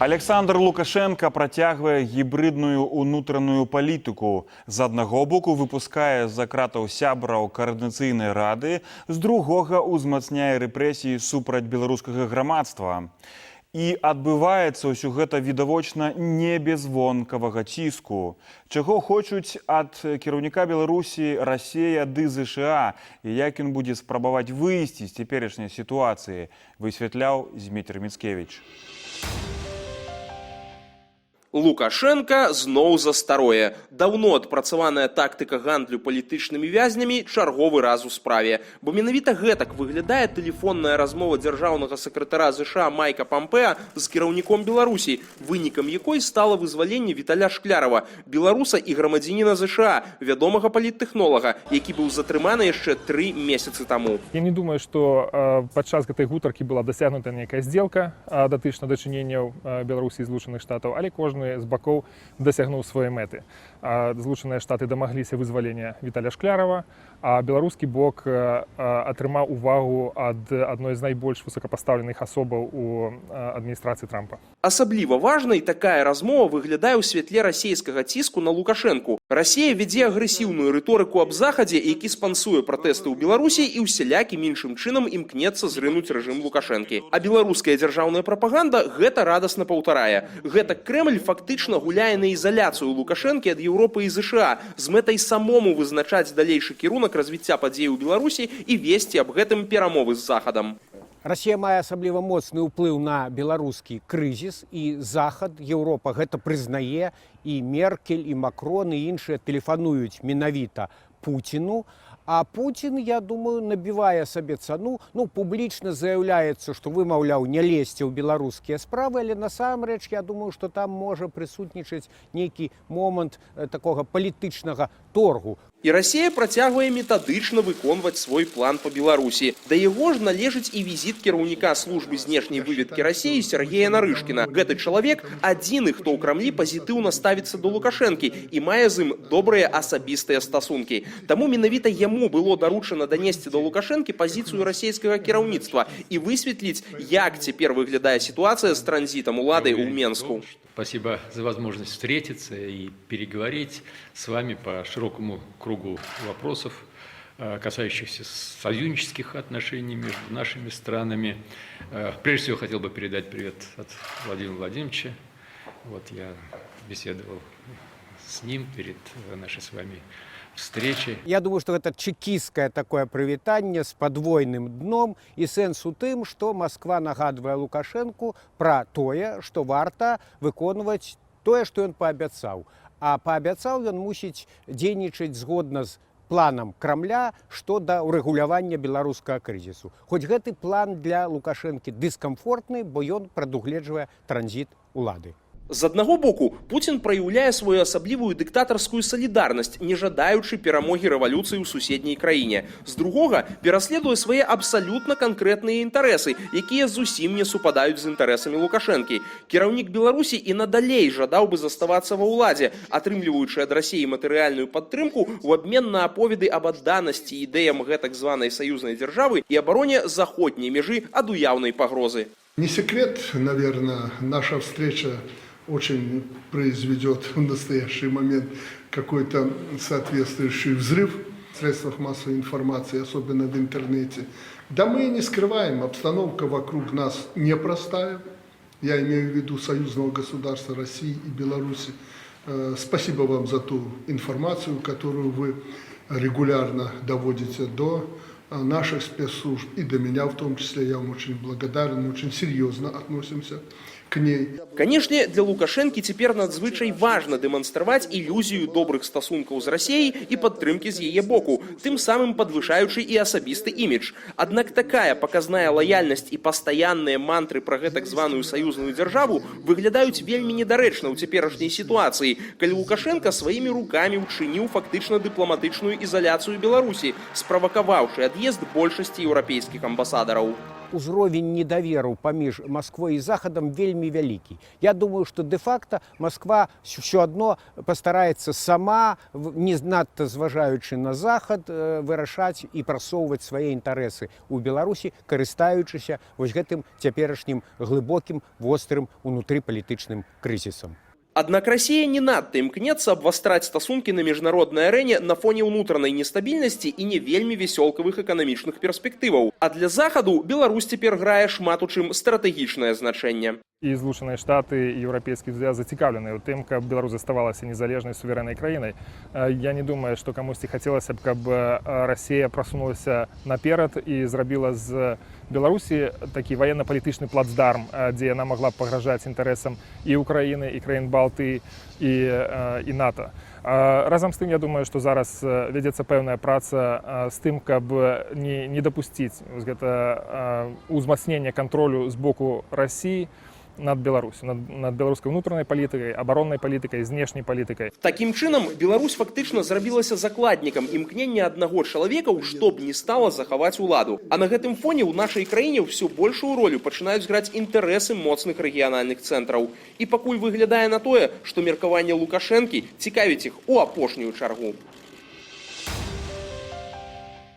Александр Лукашенко працягвае гібридную унутраную палітыку. З аднаго боку выпускае з-за кратаў сябраў каардынацыйнай рады, з другога ўзмацняе рэпрэсіі супраць беларускага грамадства. І адбываецца ўсё гэта відавочна не без вонкавага ціску. Чаго хочуць ад кіраўніка Беларусі Расія ды ЗША і як ён будзе спрабаваць выйсці з цяперашняй сітуацыі, высвятляў Зміцер Міцкевіч. Лукашенко зноў за старое. Даўно адпрацаваная тактыка гандлю палітычнымі вязнямі чарговы раз у справе. Бо менавіта гэтак выглядае тэлефонная размова дзяржаўнага сакратара ЗША Майка Помпеа з кіраўніком Беларусі, вынікам якой стала вызваленне Віталя Шклярова, беларуса і грамадзяніна ЗША, вядомага паліттэхнолага, які быў затрыманы яшчэ 3 месяцы таму. Я не думаю, што падчас гэтай гутаркі была дасягнута нейкая здзелка датычна дачыненняў Беларусі і Злучаных Штатаў, але кожны з бакоў дасягнуў свае мэты. Злучаныя Штаты дамагліся вызвалення Віталя Шклярова, а беларускі бок атрымаў увагу ад адной з найбольш высокапастаўленых асобаў у адміністрацыі Трампа. Асабліва важнай такая размова выглядае ў святле расійскага ціску на Лукашэнку. Расія вядзе агрэсіўную рыторыку аб Захадзе, які спансуе пратэсты ў Беларусі і ўсялякім іншым чынам імкнецца зрынуць рэжым Лукашэнкі. А беларуская дзяржаўная прапаганда гэта радасна паўтарае. Гэтак Крэмль фактычна гуляе на ізаляцыю Лукашэнкі ад Еўропы і ЗША з мэтай самому вызначаць далейшы кірунак развіцця падзей у Беларусі і весці аб гэтым перамовы з Захадам. Расія мае асабліва моцны ўплыў на беларускі крызіс, і Захад, Еўропа гэта прызнае, і Меркель, і Макрон, і іншыя тэлефануюць менавіта Пуціну. А Путін, я думаю, набівае сабе цану, публічна заяўляецца, што вы, маўляў, не лезьце ў беларускія справы, але насамрэч, я думаю, што там можа прысутнічаць нейкі момант такога палітычнага торгу. І Расія працягвае метадычна выконваць свой план па Беларусі. Да яго ж належыць і візіт кіраўніка службы знешняй выведкі Расіі Сергея Нарышкіна. Гэты чалавек адзіны, хто ў Крамлі пазітыўна ставіцца да Лукашэнкі і мае з ім добрыя асабістыя стасункі. Таму менавіта яму было даручана данесці да Лукашэнкі пазіцыю расійскага кіраўніцтва і высветліць, як цяпер выглядае сітуацыя з транзітам улады ў Менску. Спасибо за возможность встретиться и переговорить с вами по широкому кругу вопросов, касающихся союзнических отношений между нашими странами. Прежде всего, хотел бы передать привет от Владимира Владимировича. Я беседовал с ним перед нашей с вами встречи. Я думаю, што гэта чекістскае такое прывітанне з падвойным дном, і сэнс у тым, што Масква нагадвае Лукашэнку пра тое, што варта выконваць тое, што ён паабяцаў. А паабяцаў ён мусіць дзейнічаць згодна з планам Крамля што да ўрэгулявання беларускага крызісу. Хоць гэты план для Лукашэнкі дыскамфортны, бо ён прадугледжвае транзіт улады. З аднаго боку, Пуцін праяўляе сваю асаблівую дыктатарскую салідарнасць, не жадаючы перамогі рэвалюцыі ў суседняй краіне. З другога, пераследуе свае абсалютна канкрэтныя інтарэсы, якія зусім не супадаюць з інтарэсамі Лукашэнкі. Кіраўнік Беларусі і надалей жадаў бы заставацца ва ўладзе, атрымліваючы ад Расіі матэрыяльную падтрымку ў абмен на аповеды аб адданасці ідэям гэтак званай саюзнай дзяржавы і абароне заходняй мяжы ад уяўнай пагрозы. Не секрет, наверное, наша встреча очень произведет в настоящий момент какой-то соответствующий взрыв в средствах массовой информации, особенно в интернете. Да мы не скрываем, обстановка вокруг нас непростая. Я имею в виду союзного государства России и Беларуси. Спасибо вам за ту информацию, которую вы регулярно доводите до наших спецслужб и до меня в том числе. Я вам очень благодарен, мы очень серьезно относимся к ней. Канешне, для Лукашэнкі цяпер надзвычай важна дэманстраваць ілюзію добрых стасункаў з Расіяй і падтрымкі з яе боку, тым самым падвышаючы і асабісты імідж. Аднак такая паказная лаяльнасць і пастаянныя мантры пра гэтак званую саюзную дзяржаву выглядаюць вельмі недарэчна ў цяперашняй сітуацыі, калі Лукашенка сваімі рукамі ўчыніў фактычна дыпламатычную ізаляцыю Беларусі, справакаваўшы ад ад'езд большасці еўрапейскіх амбасадараў. Узровень недаверу паміж Москвой і Захадам вельмі вялікі. Я думаю, што дэ-факта Москва ўсё адно пастараецца сама, не надта зважаючы на Захад, вырашаць і прасоўваць свае інтарэсы ў Беларусі, карыстаючыся вось гэтым цяперашнім глыбокім, вострым унутрыпалітычным крызісам. Аднак Расія не надта імкнецца абвастраць стасункі на міжнароднай арэне на фоне ўнутранай нестабільнасці і не вельмі весёлкавых эканамічных перспектываў. А для Захаду Беларусь цяпер грае шмат у чым стратэгічнае значэнне. І Злучаныя Штаты і Еўрапейскі Союз зацікаўлены ў тым, каб Беларусь заставалася незалежнай суверэннай краінай. Я не думаю, што камусьці хацелася б, каб Расія прасунулася наперад і зрабіла з Беларусі такі ваенна-палітычны плацдарм, дзе яна магла б пагражаць інтарэсам і Украіны, і краін Балтыі, і НАТО. Разам з тым, я думаю, што зараз вядзецца пэўная праца з тым, каб не дапусціць узмацнення кантролю з боку Расіі над Беларусю, над беларускай унутранай палітыкай, абароннай палітыкай, знешняй палітыкай. Такім чынам, Беларусь фактычна зрабілася закладнікам імкнення аднаго чалавека, што б не стала захаваць уладу. А на гэтым фоне ў нашай краіне ўсё большую ролю пачынаюць граць інтарэсы моцных рэгіянальных цэнтраў. І пакуль выглядае на тое, што меркаванне Лукашэнкі цікавіць іх у апошнюю чаргу.